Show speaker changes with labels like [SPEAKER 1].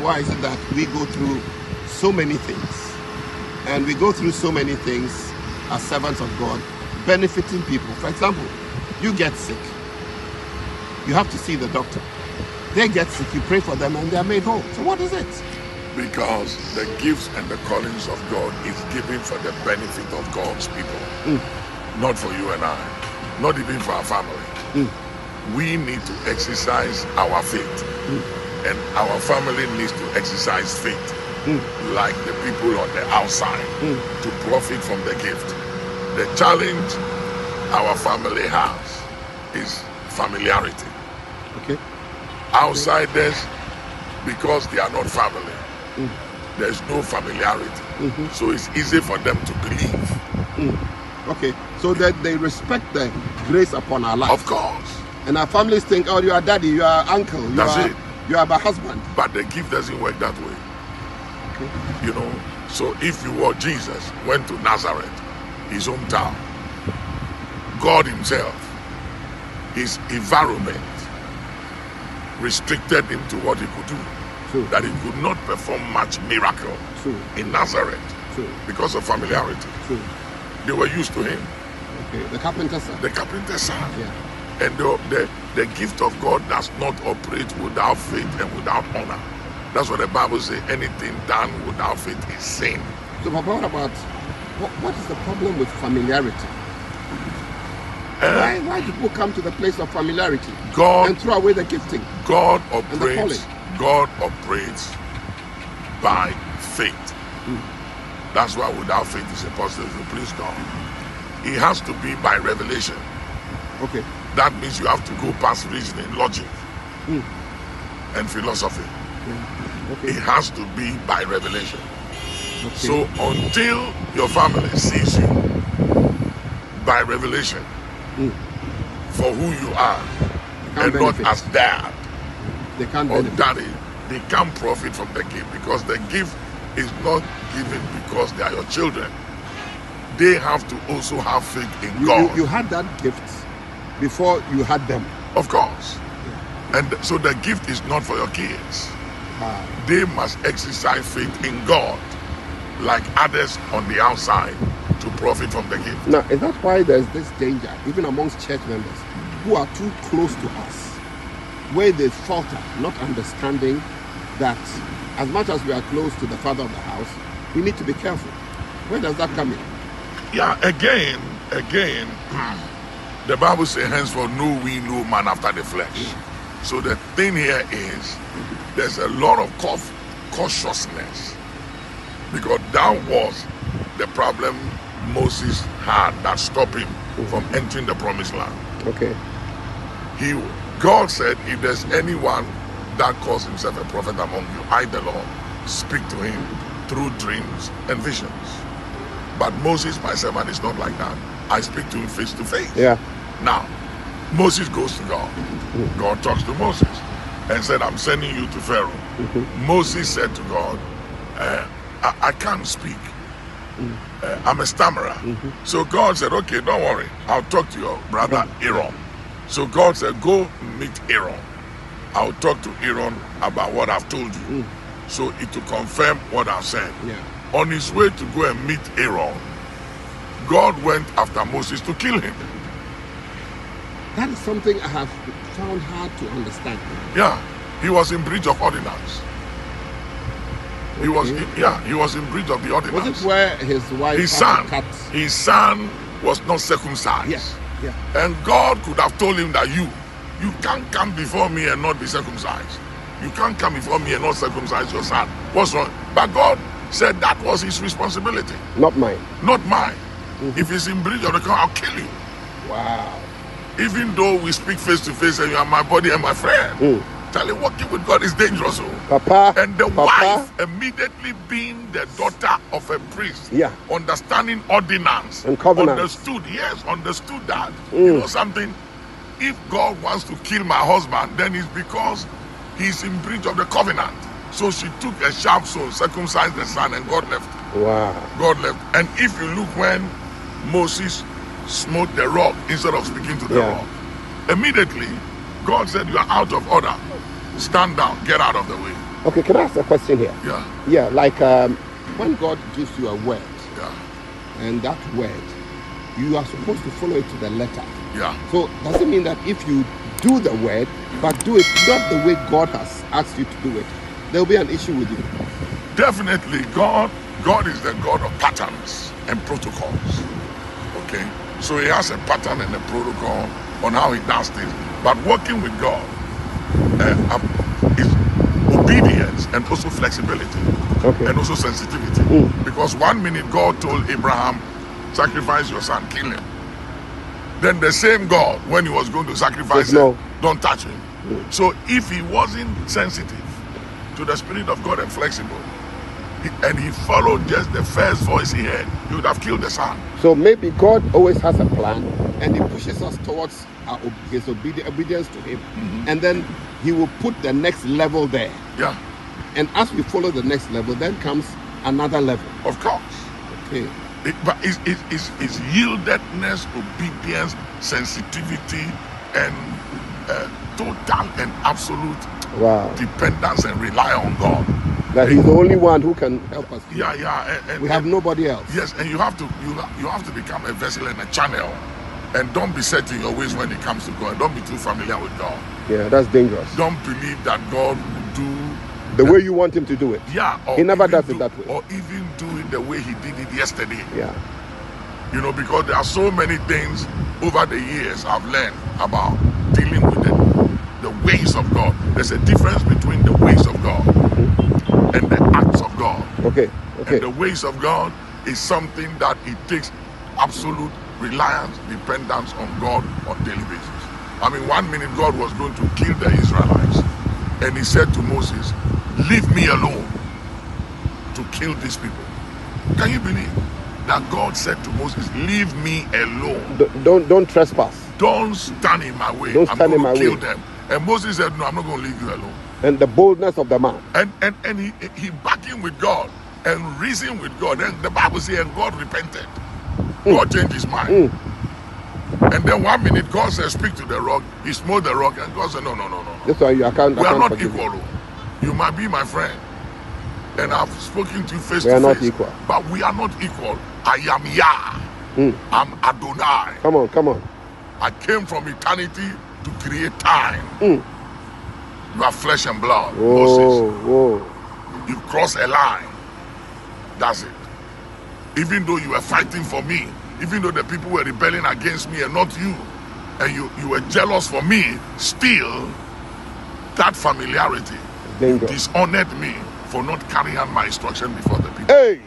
[SPEAKER 1] Why is it that we go through so many things? And we go through so many things as servants of God, benefiting people. For example, you get sick. You have to see the doctor. They get sick, you pray for them, and they are made whole. So what is it?
[SPEAKER 2] Because the gifts and the callings of God is given for the benefit of God's people. Not for you and I. Not even for our family. We need to exercise our faith. And our family needs to exercise faith. Like the people on the outside to profit from the gift. The challenge our family has is familiarity.
[SPEAKER 1] Okay.
[SPEAKER 2] Outsiders, because they are not family, there's no familiarity. So it's easy for them to believe.
[SPEAKER 1] Okay, so that they respect the grace upon our life.
[SPEAKER 2] Of course.
[SPEAKER 1] And our families think, oh, you are daddy, you are uncle, you are my husband.
[SPEAKER 2] But the gift doesn't work that way.
[SPEAKER 1] Okay.
[SPEAKER 2] You know, so if you were Jesus, went to Nazareth, his hometown, God himself, his environment restricted him to what he could do.
[SPEAKER 1] True.
[SPEAKER 2] That he could not perform much miracle in Nazareth because of familiarity.
[SPEAKER 1] True.
[SPEAKER 2] They were used to him.
[SPEAKER 1] Okay. The carpenter's son.
[SPEAKER 2] The carpenter's son.
[SPEAKER 1] Yeah.
[SPEAKER 2] And the gift of God does not operate without faith and without honor. That's what the Bible says. Anything done without faith is sin.
[SPEAKER 1] So, Papa, what about what is the problem with familiarity? Why do people come to the place of familiarity and throw away the gifting?
[SPEAKER 2] God operates by faith. That's why without faith it's impossible to please God. It has to be by revelation.
[SPEAKER 1] Okay.
[SPEAKER 2] That means you have to go past reasoning, logic, and philosophy.
[SPEAKER 1] Okay.
[SPEAKER 2] It has to be by revelation.
[SPEAKER 1] Okay.
[SPEAKER 2] So until your family sees you by revelation for who you are and
[SPEAKER 1] benefit.
[SPEAKER 2] not as dad
[SPEAKER 1] They can't
[SPEAKER 2] or
[SPEAKER 1] benefit.
[SPEAKER 2] daddy, they can't profit from the gift, because the gift is not given because they are your children. They have to also have faith in God.
[SPEAKER 1] You had that gift before you had them.
[SPEAKER 2] Of course. And so the gift is not for your kids. They must exercise faith in God like others on the outside to profit from the gift.
[SPEAKER 1] Now, is that why there's this danger, even amongst church members who are too close to us, where they falter, not understanding that as much as we are close to the father of the house, we need to be careful. Where does that come in?
[SPEAKER 2] Yeah, again, the Bible says, henceforth know we no man after the flesh. So the thing here is, there's a lot of cautiousness, because that was the problem Moses had that stopped him from entering the promised land.
[SPEAKER 1] Okay.
[SPEAKER 2] God said, if there's anyone that calls himself a prophet among you, I, the Lord, speak to him through dreams and visions. But Moses, my servant, is not like that. I speak to him face to face.
[SPEAKER 1] Yeah.
[SPEAKER 2] Now, Moses goes to God. God talks to Moses and said, I'm sending you to Pharaoh. Moses said to God, I can't speak. I'm a stammerer. So God said, okay, don't worry. I'll talk to your brother Aaron. So God said, go meet Aaron. I'll talk to Aaron about what I've told you. So it to confirm what I've said.
[SPEAKER 1] Yeah.
[SPEAKER 2] On his way to go and meet Aaron, God went after Moses to kill him.
[SPEAKER 1] That is something I have found hard to understand.
[SPEAKER 2] Yeah, he was in breach of ordinance. He was in breach of the ordinance.
[SPEAKER 1] Was it where his wife
[SPEAKER 2] his son was not circumcised?
[SPEAKER 1] Yes. Yeah.
[SPEAKER 2] And God could have told him that you can't come before me and not be circumcised. You can't come before me and not circumcise your son. What's wrong? But God said that was his responsibility.
[SPEAKER 1] Not mine.
[SPEAKER 2] Not mine. If he's in breach of the covenant, I'll kill you.
[SPEAKER 1] Wow.
[SPEAKER 2] Even though we speak face to face and you are my body and my friend. Tell you, working with God is dangerous.
[SPEAKER 1] Papa.
[SPEAKER 2] And the wife, immediately being the daughter of a priest, understanding ordinance
[SPEAKER 1] and covenant,
[SPEAKER 2] understood that. You know something? If God wants to kill my husband, then it's because he's in breach of the covenant. So she took a sharp sword, circumcised the son, and God left.
[SPEAKER 1] Wow.
[SPEAKER 2] God left. And if you look when Moses smote the rock instead of speaking to the rock, immediately God said, you are out of order. Stand down, get out of the way.
[SPEAKER 1] Okay, can I ask a question here?
[SPEAKER 2] Yeah.
[SPEAKER 1] Yeah, like when God gives you a word,
[SPEAKER 2] Yeah.
[SPEAKER 1] and that word, you are supposed to follow it to the letter.
[SPEAKER 2] Yeah.
[SPEAKER 1] So does it mean that if you do the word, but do it not the way God has asked you to do it, there will be an issue with you?
[SPEAKER 2] Definitely, God is the God of patterns and protocols. Okay, so He has a pattern and a protocol on how He does things. But working with God is obedience and also flexibility,
[SPEAKER 1] Okay.
[SPEAKER 2] and also sensitivity. Because 1 minute God told Abraham, "Sacrifice your son, kill him." Then the same God, when He was going to sacrifice him, don't touch him. So if He wasn't sensitive to the Spirit of God and flexible, and He followed just the first voice He heard, He would have killed the son.
[SPEAKER 1] So maybe God always has a plan, and He pushes us towards His obedience to Him, and then He will put the next level there.
[SPEAKER 2] Yeah.
[SPEAKER 1] And as we follow the next level, then comes another level.
[SPEAKER 2] Of course.
[SPEAKER 1] Okay.
[SPEAKER 2] But it's yieldedness, obedience, sensitivity, and total and absolute dependence and rely on God.
[SPEAKER 1] That He's the only one who can help us.
[SPEAKER 2] Yeah, yeah. And
[SPEAKER 1] we have nobody else.
[SPEAKER 2] Yes, and you have to become a vessel and a channel, and don't be set in your ways when it comes to God. Don't be too familiar with God.
[SPEAKER 1] Yeah, that's dangerous.
[SPEAKER 2] Don't believe that God will do
[SPEAKER 1] the way you want Him to do it.
[SPEAKER 2] Yeah,
[SPEAKER 1] He never does it that way.
[SPEAKER 2] Or even do it the way He did it yesterday.
[SPEAKER 1] Yeah.
[SPEAKER 2] You know, because there are so many things over the years I've learned about dealing with the ways of God. There's a difference between the ways of God and the acts of God.
[SPEAKER 1] Okay.
[SPEAKER 2] And the ways of God is something that it takes absolute reliance, dependence on God on a daily basis. I mean, 1 minute God was going to kill the Israelites, and He said to Moses, "Leave me alone to kill these people." Can you believe that God said to Moses, "Leave me alone.
[SPEAKER 1] Don't trespass.
[SPEAKER 2] Don't stand in my way. I'm going to kill them." And Moses said, "No, I'm not going to leave you alone."
[SPEAKER 1] And the boldness of the man.
[SPEAKER 2] And he bargained with God and reasoned with God. And the Bible says, and God repented. God changed His mind. And then 1 minute God said, "Speak to the rock." He smote the rock, and God said, "No.
[SPEAKER 1] That's why we are
[SPEAKER 2] not equal. You might be my friend, and I've spoken to you face to face.
[SPEAKER 1] We are not equal.
[SPEAKER 2] But we are not equal. I am Yah. I'm Adonai.
[SPEAKER 1] Come on.
[SPEAKER 2] I came from eternity to create time. You are flesh and blood, Moses. You cross a line. That's it. Even though you were fighting for me, even though the people were rebelling against me and not you, and you were jealous for me, still that familiarity dishonored me for not carrying out my instruction before the people.
[SPEAKER 1] Hey!